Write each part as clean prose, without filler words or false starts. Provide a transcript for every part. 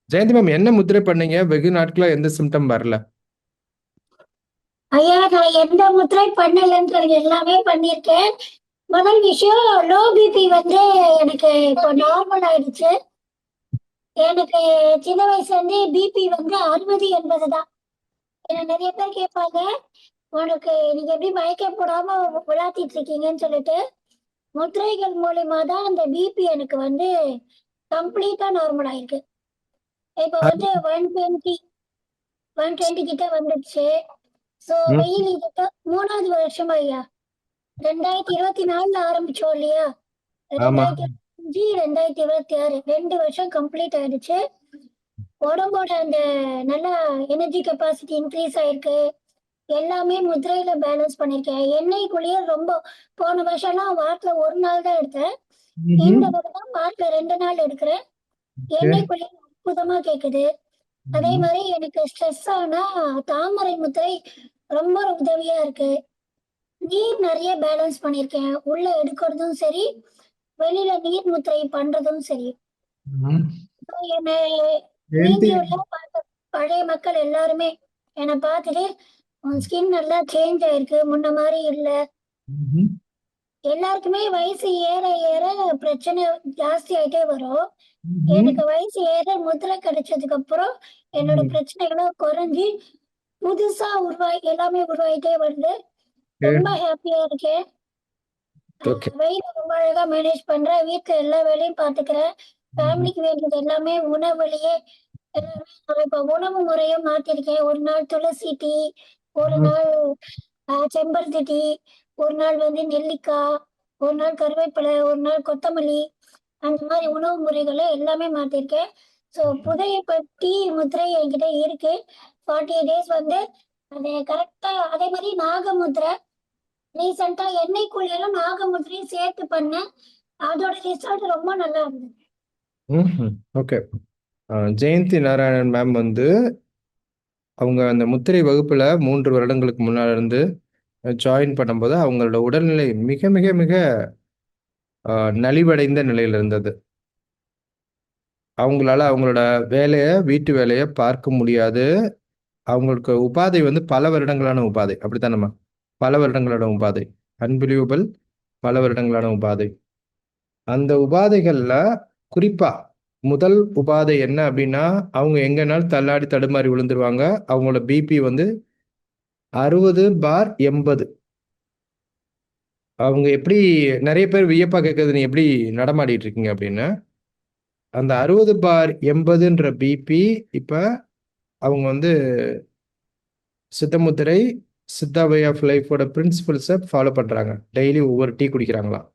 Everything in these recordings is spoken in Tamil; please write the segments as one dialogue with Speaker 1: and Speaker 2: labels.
Speaker 1: ஜெயந்தி மேம் என்ன முத்திரை பண்ணீங்க? வெகு நாட்களா எந்த சிம்டம் வரல.
Speaker 2: ஐயா, நான் எந்த முத்திரை பண்ணலன்றது எல்லாமே பண்ணியிருக்கேன். முதல் விஷயம், லோ பிபி வந்து எனக்கு இப்போ நார்மல் ஆயிடுச்சு. எனக்கு சின்ன வயசுல இருந்தே பிபி வந்து 60 80 தான். என்ன நிறைய பேர் கேட்பாங்க, உனக்கு நீங்க எப்படி மயக்கம் போடாம விளையாட்டிட்டு இருக்கீங்கன்னு சொல்லிட்டு. முத்திரைகள் மூலியமா தான் அந்த பிபி எனக்கு வந்து கம்ப்ளீட்டா நார்மல் ஆயிருக்கு. இப்போ வந்து 120 கிட்ட வந்துடுச்சு. ஸோ
Speaker 1: ம்.
Speaker 2: வெயில் இதுக்கு 3வது வருஷம் ஐயா. 2024 ஆரம்பிச்சோம் இல்லையா?
Speaker 1: ஆமா.
Speaker 2: 2025 2026 2 வருஷம் கம்ப்ளீட் ஆயிடுச்சு. உடம்போட அந்த நல்ல எனர்ஜி கெப்பாசிட்டி இன்க்ரீஸ் ஆயிருக்கு. எல்லாமே முதிரையில பேலன்ஸ் பண்ணிருக்கேன். எண்ணெய் குளியல் ரொம்ப, போன வருஷம்லாம் வாரத்துல 1 நாள் தான் எடுத்தேன்.
Speaker 1: ம்ஹும்.
Speaker 2: இந்த வருடம் வாரத்துல 2 நாள் எடுக்கிறேன்.
Speaker 1: ஓகே.
Speaker 2: எண்ணெய் குளியல் அற்புதமா கேக்குது. அதே
Speaker 1: ம்ஹும்.
Speaker 2: மாதிரி எனக்கு ஸ்ட்ரெஸ் ஆனா தாமரை முத்திரை ரொம்ப உதவியா இருக்கு. நீர் நிறைய பேலன்ஸ் பண்ணிருக்கேன். உள்ள எடுக்கிறதும் சரி, வெளியில நீர் முத்திரை பண்றதும் சரி.
Speaker 1: ம்.
Speaker 2: என்னை
Speaker 1: ஜெயந்தி.
Speaker 2: மீதியுள்ள பழைய மக்கள் எல்லாருமே என்னை பார்த்துட்டு, உன் ஸ்கின் நல்லா சேஞ்ச் ஆயிருக்கு, முன்ன மாதிரி இல்ல.
Speaker 1: ம்ஹும்.
Speaker 2: எல்லாருக்குமே வயசு ஏற ஏற பிரச்சனை ஜாஸ்தி ஆயிட்டே வரும்.
Speaker 1: ம்ஹும்.
Speaker 2: எனக்கு வயசு ஏற முத்திரை கிடைச்சதுக்கு அப்புறம் என்னோட
Speaker 1: ம்.
Speaker 2: பிரச்சனைகளும் குறைஞ்சி புதுசா எல்லாமே உருவாயிட்டே வருது.
Speaker 1: ஓகே.
Speaker 2: ரொம்ப ஹாப்பியா இருக்கேன்.
Speaker 1: ஓகே.
Speaker 2: வெயில ரொம்ப அழகா மேனேஜ் பண்றேன். வீட்ல எல்லா வேலையும் பாத்துக்கிறேன்.
Speaker 1: ம்ஹும்.
Speaker 2: ஃபேமிலிக்கு வேண்டியது எல்லாமே உணவுலயே எல்லாமே. நான் இப்ப உணவு முறையும் மாத்திருக்கேன். ஒரு நாள் துளசி டீ, ஒரு
Speaker 1: ம்.
Speaker 2: நாள் செம்பருத்தி டீ, ஒரு நாள் வந்து நெல்லிக்காய், ஒரு நாள் கருவேப்பிலை, ஒரு நாள் கொத்தமல்லி. அந்த மாதிரி உணவு முறைகளை எல்லாமே மாத்திருக்கேன். ஸோ புதைய பத்தி முத்திரை என்கிட்ட இருக்கு. 48 days வந்து அது கரெக்டா. அதே மாதிரி நாகமுத்திரை ரீசெண்டா எண்ணெய் குளியலும் நாகமுத்திரையும் சேர்த்து பண்ணேன். அதோட ரிசல்ட் ரொம்ப நல்லா இருந்தது.
Speaker 1: ம்ஹும். ஓகே. ஜெயந்தி நாராயணன் மேம் வந்து அவங்க அந்த முத்திரை வகுப்புல 3 வருடங்களுக்கு முன்னால இருந்து ஜாயின் பண்ணும்போது அவங்களோட உடல்நிலை மிக மிக மிக நலிவடைந்த நிலையில இருந்தது. அவங்களால அவங்களோட வேலையை, வீட்டு வேலையை பார்க்க முடியாது. அவங்களுக்கு உபாதை வந்து பல வருடங்களான உபாதை. அப்படித்தானம்மா? பல வருடங்களோட உபாதை. அன்பிலீவபிள். பல வருடங்களான உபாதை. அந்த உபாதைகள்ல குறிப்பா முதல் உபாதை என்ன அப்படின்னா, அவங்க எங்கனாலும் தள்ளாடி தடுமாறி விழுந்துருவாங்க. அவங்களோட பிபி வந்து 60/80. அவங்க எப்படி, நிறைய பேர் வியப்பா கேட்கறது, நீ எப்படி நடமாடிட்டு இருக்கீங்க அப்படின்னு. அந்த 60/80ன்ற பிபி இப்ப அவங்க வந்து சித்தமுத்திரை, சித்தா வே ஆஃப் லைஃபோட பிரின்சிபல்ஸை ஃபாலோ பண்றாங்க. டெய்லி ஒவ்வொரு டீ குடிக்கிறாங்களாம்.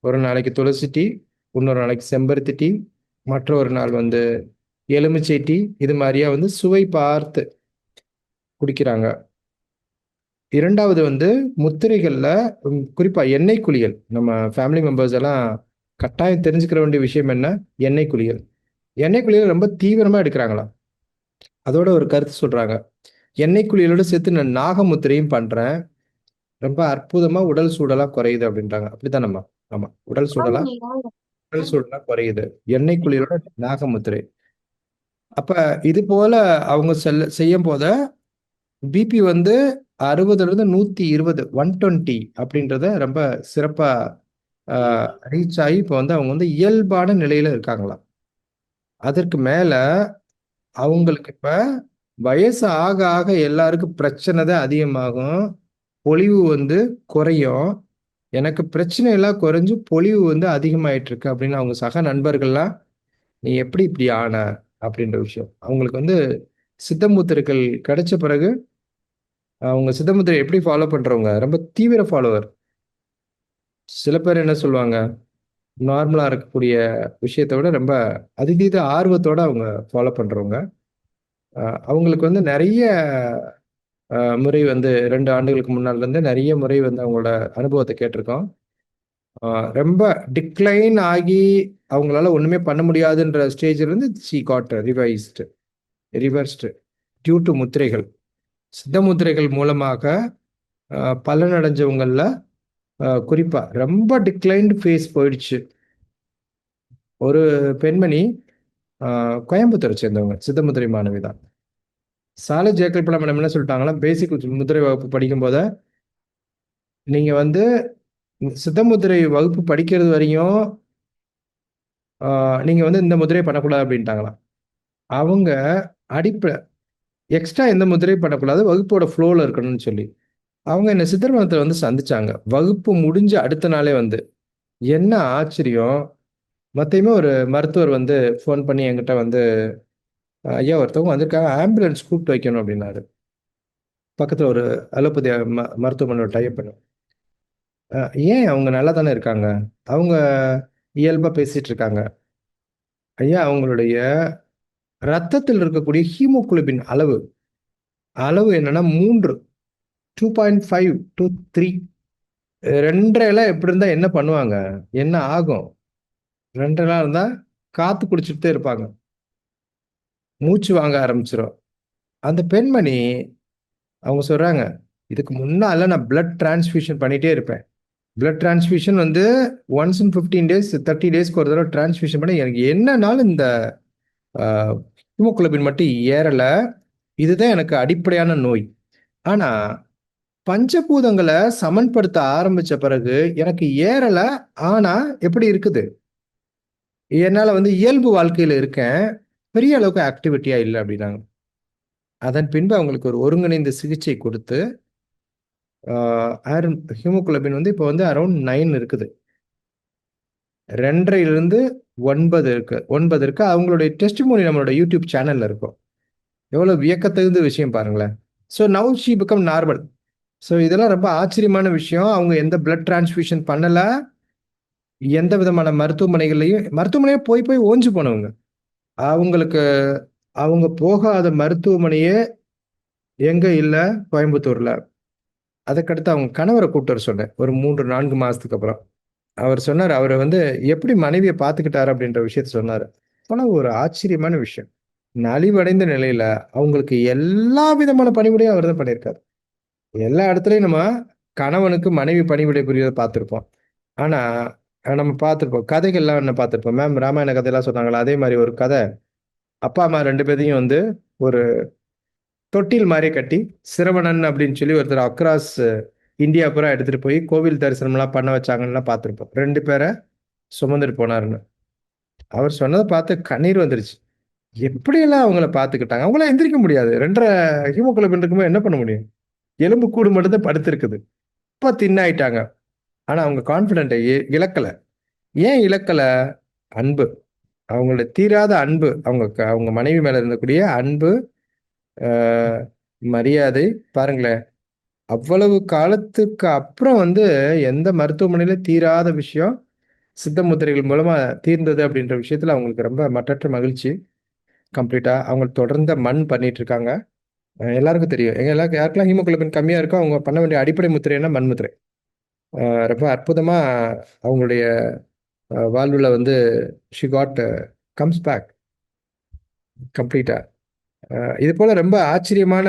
Speaker 1: ஒரு நாளைக்கு துளசி டீ, இன்னொரு நாளைக்கு செம்பருத்தி டீ, மற்றொரு நாள் வந்து எலுமிச்சை டீ. இது மாதிரியா வந்து சுவை பார்த்து குடிக்கிறாங்க. இரண்டாவது வந்து முத்திரைகள்ல குறிப்பா எண்ணெய் குளியல். நம்ம ஃபேமிலி மெம்பர்ஸ் எல்லாம் கட்டாயம் தெரிஞ்சுக்கிற வேண்டிய விஷயம் என்ன? எண்ணெய் குளியல். எண்ணெய் குளியல் ரொம்ப தீவிரமா எடுக்கிறாங்களாம். அதோட ஒரு கருத்து சொல்றாங்க. எண்ணெய் குளியலோட சேர்த்து நான் நாகமுத்திரையும் பண்றேன். ரொம்ப அற்புதமா உடல் சூடெல்லாம் குறையுது அப்படின்றாங்க. அப்படித்தானம்மா? ஆமா.
Speaker 2: ஆமாங்க.
Speaker 1: உடல் சூடெல்லாம் குறையுது. எண்ணெய் குளியலோட நாகமுத்திரை. அப்ப இது போல அவங்க செய்யும் போத பிபி வந்து 60ல இருந்து 120, 120 அப்படின்றத ரொம்ப சிறப்பா ரீச் ஆகி இப்போ வந்து அவங்க வந்து இயல்பான நிலையில இருக்காங்களாம். அதற்கு மேல அவங்களுக்கு இப்ப வயசு ஆக ஆக எல்லாருக்கும் பிரச்சனை தான் அதிகமாகும். பொலிவு வந்து குறையும். எனக்கு பிரச்சனை எல்லாம் குறைஞ்சு பொலிவு வந்து அதிகமாயிட்டு இருக்கு அப்படின்னு அவங்க சக நண்பர்கள்லாம், நீ எப்படி இப்படி ஆன அப்படின்ற விஷயம் அவங்களுக்கு வந்து சித்தமுத்திரைகள் கிடைச்ச பிறகு, அவங்க சித்தமுத்திரை எப்படி ஃபாலோ பண்றவங்க ரொம்ப தீவிர ஃபாலோவர். சில பேர் என்ன சொல்லுவாங்க, நார்மலா இருக்கக்கூடிய விஷயத்தை விட ரொம்ப அதீத ஆர்வத்தோட அவங்க ஃபாலோ பண்றவங்க. அவங்களுக்கு வந்து நிறைய முறை வந்து 2 ஆண்டுகளுக்கு முன்னால இருந்து நிறைய முறை வந்து அவங்களோட அனுபவத்தை கேட்டிருக்கோம். ரொம்ப டிக்ளைன் ஆகி அவங்களால ஒண்ணுமே பண்ண முடியாதுன்ற ஸ்டேஜ்ல இருந்து she got reversed due to முத்திரைகள். சித்த முத்திரைகள் மூலமாக பலனடைஞ்சவங்கள்ல குறிப்பா ரொம்ப டிக்ளைன்டு ஃபேஸ் போயிடுச்சு. ஒரு பெண்மணி கோயம்புத்தூரை சேர்ந்தவங்க, சித்தமுத்திரை மாணவி தான். சாலை ஜெயகல்பனா மேடம் என்ன சொல்லிட்டாங்கன்னா, பேசிக் முத்திரை வகுப்பு படிக்கும் போத நீங்க வந்து சித்தமுத்திரை வகுப்பு படிக்கிறது வரையும் நீங்க வந்து இந்த முதிரை பண்ணக்கூடாது அப்படின்ட்டாங்களாம். அவங்க அடிப்படை எக்ஸ்ட்ரா எந்த முதிரையும் பண்ணக்கூடாது, வகுப்போட ஃப்ளோல இருக்கணும்னு சொல்லி. அவங்க என்ன சித்தர்வனத்துல வந்து சந்திச்சாங்க. வகுப்பு முடிஞ்ச அடுத்த நாளே வந்து. என்ன ஆச்சரியம்! மத்தையுமே ஒரு மருத்துவர் வந்து ஃபோன் பண்ணி என்கிட்ட வந்து, "ஐயா ஒருத்தவங்க வந்திருக்காங்க. ஆம்புலன்ஸ் கூப்பிட்டு வைக்கணும்" அப்படின்னாரு. பக்கத்துல ஒரு அலோபதி மருத்துவமனையோட டை அப் பண்ணு. ஏன் அவங்க நல்லா தானே இருக்காங்க. அவங்க இயல்பா பேசிட்டு இருக்காங்க. ஐயா அவங்களுடைய ரத்தத்தில் இருக்கக்கூடிய ஹீமோகுளோபின் அளவு அளவு என்னன்னா 3 2.5 to 3 2.5 எப்படி இருந்தா என்ன பண்ணுவாங்க? என்ன ஆகும்? 2.5 இருந்தா காத்து குடிச்சிட்டே இருப்பாங்க. மூச்சு வாங்க ஆரம்பிச்சுரும். அந்த பெண்மணி அவங்க சொல்றாங்க, "இதுக்கு முன்னால நான் பிளட் டிரான்ஸ்ஃபியூஷன் பண்ணிட்டே இருப்பேன். பிளட் டிரான்ஸ்ஃபியூஷன் வந்து ஒன்ஸ் இன் 15 டேஸ், 30 டேஸ்க்கு ஒரு தடவ டிரான்ஸ்ஃபியூஷன் பண்ணி எனக்கு என்னனாலும் இந்த அ ஹீமோகுளோபின் மட்டும் ஏறல. இதுதான் எனக்கு அடிப்படையான நோய். ஆனா, பஞ்சபூதங்கள சமன்படுத்த ஆரம்பிச்ச பிறகு எனக்கு ஏறல. ஆனா, எப்படி இருக்குது? என்னால வந்து இயல்பு வாழ்க்கையில இருக்கேன். பெரிய அளவுக்கு ஆக்டிவிட்டியா இல்ல" அப்படின்னாங்க. அதன் பின்பு அவங்களுக்கு ஒரு ஒருங்கிணைந்த சிகிச்சை கொடுத்து, ஆ ஐரன் ஹீமோகுளோபின் வந்து இப்போ வந்து அரவுண்ட் 9 இருக்குது. 2.5லிருந்து 9 இருக்கு. 9 இருக்கு. அவங்களுடைய டெஸ்டிமோனி நம்மளோட யூடியூப் சேனல்ல இருக்கும். எவ்வளவு வியக்கத்தகுந்த விஷயம் பாருங்களேன். So now she become normal. So இதெல்லாம் ரொம்ப ஆச்சரியமான விஷயம். அவங்க எந்த பிளட் டிரான்ஸ்ஃபியூஷன் பண்ணல. எந்த விதமான மருத்துவமனையே போய் போய் ஓஞ்சு போனவங்க. அவங்களுக்கு அவங்க போகாத மருத்துவமனையே எங்க இல்ல, கோயம்புத்தூர்ல. அதுக்கடுத்து அவங்க கணவர கூட்டு வர சொன்னேன். ஒரு 3, 4 மாசத்துக்கு அப்புறம். அவர் சொன்னாரு, அவரு வந்து எப்படி மனைவிய பார்த்துக்கிட்டாரு அப்படின்ற விஷயத்த சொன்னாரு. அவ்வளவு ஒரு ஆச்சரியமான விஷயம். நலிவடைந்த நிலையில அவங்களுக்கு எல்லா விதமான பணிவிடையும் அவர் தான் பண்ணியிருக்காரு. எல்லா இடத்துலயும் நம்ம கணவனுக்கு மனைவி பணிவிடை புரியறத பார்த்திருப்போம். ஆனா, நம்ம பார்த்திருப்போம். கதைகள்லாம் என்ன பார்த்திருப்போம். மேம் ராமாயண கதையெல்லாம் சொன்னாங்கல்ல, அதே மாரி ஒரு கதை. அப்பா, அம்மா 2 பேத்தையும் வந்து ஒரு தொட்டில் மாரி கட்டி, சிரவணன் அப்படின்னு சொல்லி ஒருத்தர் அக்ராஸ் இந்தியா பூரா எடுத்துட்டு போய் கோவில் தரிசனம்லாம் பண்ண வச்சாங்கன்னுலாம் பார்த்திருப்போம். 2 பேர சுமந்துட்டு போனாருன்னு. அவர் சொன்னத பார்த்து கண்ணீர் வந்துருச்சு. எப்படியெல்லாம் அவங்கள பார்த்துக்கிட்டாங்க. அவங்களாம் எந்திரிக்க முடியாது. 2 1/2 ஹீமோகுளோபின் இருக்கும்போது என்ன பண்ண முடியும்? எலும்பு கூடு மட்டும் தான் படுத்திருக்குது. இப்ப தின் ஆயிட்டாங்க. ஆனா அவங்க கான்ஃபிடென்ட்ட இழக்கல. ஏன் இழக்கல? அன்பு. அவங்களுடைய தீராத அன்பு. அவங்க மனைவி மேல இருந்தக்கூடிய அன்பு, அ மரியாதை பாருங்களேன். அவ்வளவு காலத்துக்கு அப்புறம் வந்து எந்த மருத்துவமனையிலும் தீராத விஷயம், சித்த முத்திரைகள் மூலமா தீர்ந்தது அப்படின்ற விஷயத்துல அவங்களுக்கு ரொம்ப மட்டற்ற மகிழ்ச்சி. கம்ப்ளீட்டா. அவங்க தொடர்ந்த பண்ணிட்டு இருக்காங்க. எல்லாருக்கும் தெரியும். எங்க யாருக்கெல்லாம் ஹீமோகுளோபின் கம்மியா இருக்கோ, அவங்க பண்ண வேண்டிய அடிப்படை முத்திரைன்னா மண் முத்திரை. ரொம்ப அற்புதமா அவங்களுடைய வாழ்வுல வந்து ஷி காட் கம்ஸ் பேக் கம்ப்ளீட்டா. இது போல ரொம்ப ஆச்சரியமான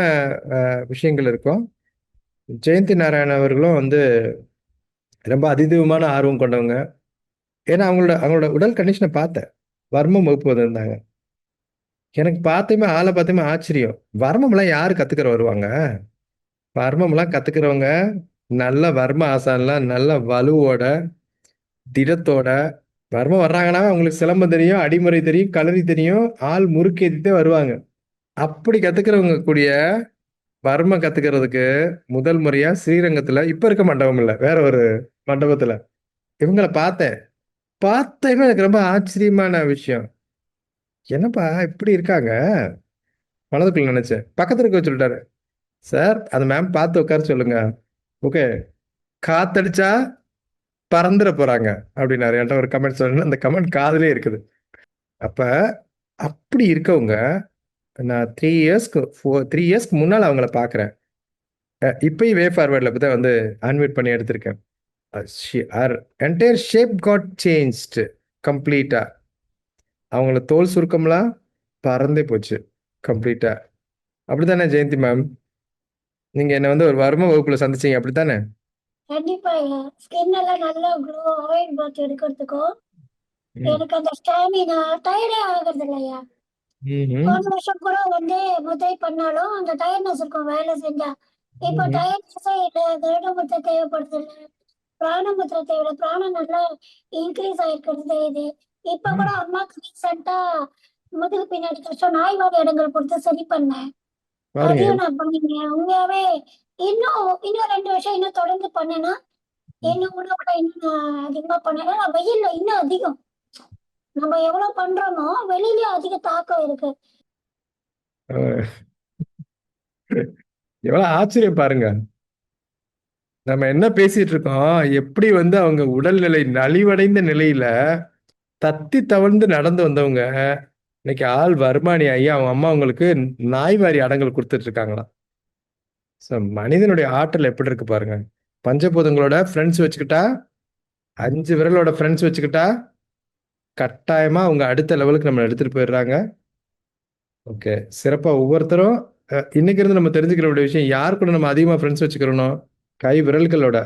Speaker 1: விஷயங்கள் இருக்கும். ஜெயந்தி நாராயணன் அவர்களும் வந்து ரொம்ப அதீதமான ஆர்வம் கொண்டவங்க. ஏன்னா அவங்களோட அவங்களோட உடல் கண்டிஷன பார்த்தேன். வர்மம் வகுப்பு வந்திருந்தாங்க. எனக்கு ஆள பார்த்ததுமே ஆச்சரியம். வர்மம்லாம் யாரு கத்துக்கிற வருவாங்க? வர்மம்லாம் கத்துக்கிறவங்க, நல்ல வர்ம ஆசான்லாம் நல்ல வலுவோட, திடத்தோட, வர்மம் வர்றாங்கன்னா அவங்களுக்கு சிலம்பம் தெரியும், அடிமுறை தெரியும், களரி தெரியும், ஆள் முறுக்கேத்திட்டே வருவாங்க. அப்படி கத்துக்கிறவங்க கூடிய வர்மம் கத்துக்கிறதுக்கு முதல் முறையா ஸ்ரீரங்கத்துல, இப்ப இருக்க மண்டபம் இல்ல, வேற ஒரு மண்டபத்துல இவங்கள பார்த்தேன். பார்த்ததுமே எனக்கு ரொம்ப ஆச்சரியமான விஷயம். என்னப்பா இப்படி இருக்காங்க? மனதுக்குள்ள நெனச்சேன். பக்கத்துல இருக்கவர் சொல்லிட்டாரு, "சார் அந்த மேம் பார்த்து உட்கார சொல்லுங்க. ஓகே. காத்தடிச்சா பறந்துற போறாங்க" அப்படின்னாரு. என்ட்ட ஒரு கமெண்ட் சொன்னேன். அந்த கமெண்ட் காதுலயே இருக்குது. அப்ப அப்படி இருக்கவங்க, நான் 3 இயர்ஸ்க்கு முன்னால அவங்கள பார்க்குறேன். இப்பயும் வே ஃபார்வர்ட்ல இப்ப தான் வந்து அன்மியூட் பண்ணி எடுத்திருக்கேன். Her entire shape got changed கம்ப்ளீட்டா. அவங்கள தோல் சுருக்கம்லாம் பறந்தே போச்சு. கம்ப்ளீட்டா. அப்படித்தானே ஜெயந்தி மேம்? நீங்க என்ன வந்து ஒரு வர்ம வகுப்புல சந்திச்சீங்க அப்படித்தானே?
Speaker 2: கண்டிப்பா ஸ்கின் எல்லாம் நல்லா க்ளோ, ஆயில் பாத் எடுக்கிறதுக்கும்
Speaker 1: ம்.
Speaker 2: எனக்கு அந்த ஸ்டாமினா டயர்டே ஆகுறது இல்லையா.
Speaker 1: ம்ஹ்ம்.
Speaker 2: போன வருஷம் கூட வந்து முத்திரை பண்ணாலும் அந்த டயர்ட்னஸ் இருக்கும் வேலை செஞ்சா. இப்போ
Speaker 1: ம்ஹ்ம்.
Speaker 2: டயர்ட்னஸே இல்லை, கருடமுத்திரை தேவைப்படுது இல்லை, பிராணமுத்திரை தேவை, பிராணம் நல்லா இன்க்ரீஸ் ஆயிருக்கிறது தெரியுது. இப்ப கூட
Speaker 1: ம்.
Speaker 2: அம்மாக்கு ரீசெண்டா முதுகு பின்னாடி கஷ்டம் நாய்வால் இடங்கள் கொடுத்து சரி பண்ணேன்.
Speaker 1: பாருங்க.
Speaker 2: அதையும் நான் பண்ணிருக்கேன் உண்மையாவே. இன்னும் 2 வருஷம் இன்னும் தொடர்ந்து பண்ணேன்னா இன்னும் கூட கூட இன்னும் நான் அதிகமா பண்ணேன். ஏன்னா வெயில்ல இன்னும் அதிகம். நம்ம எவ்வளவு பண்றோமோ வெளியிலயும் அதிக தாக்கம் இருக்கு.
Speaker 1: அ எவ்வளவு ஆச்சரியம் பாருங்க. நம்ம என்ன பேசிட்டு இருக்கோம், எப்படி வந்து அவங்க உடல்நிலை நலிவடைந்த நிலையில தத்தி தவழ்ந்து நடந்து வந்தவங்க, இன்னைக்கு ஆள் வருமானி ஆகி அவங்க அம்மா அவங்களுக்கு நாய்வாரி அடங்கல் குடுத்துட்டு இருக்காங்களாம். ஸோ மனிதனுடைய ஆற்றல் எப்படி இருக்கு பாருங்க. பஞ்சபூதங்களோட ஃப்ரெண்ட்ஸ் வச்சுக்கிட்டா, 5 விரலோட ஃப்ரெண்ட்ஸ் வச்சுக்கிட்டா, கட்டாயமா அவங்க அடுத்த லெவலுக்கு நம்மள எடுத்துட்டு போயிடுறாங்க. ஓகே. சிறப்பா ஒவ்வொருத்தரும் இன்னைக்கு இருந்து நம்ம தெரிஞ்சுக்கிற வேண்டிய விஷயம், யார் கூட நம்ம அதிகமா ஃப்ரெண்ட்ஸ் வச்சுக்கிறோனோ, கை விரல்களோட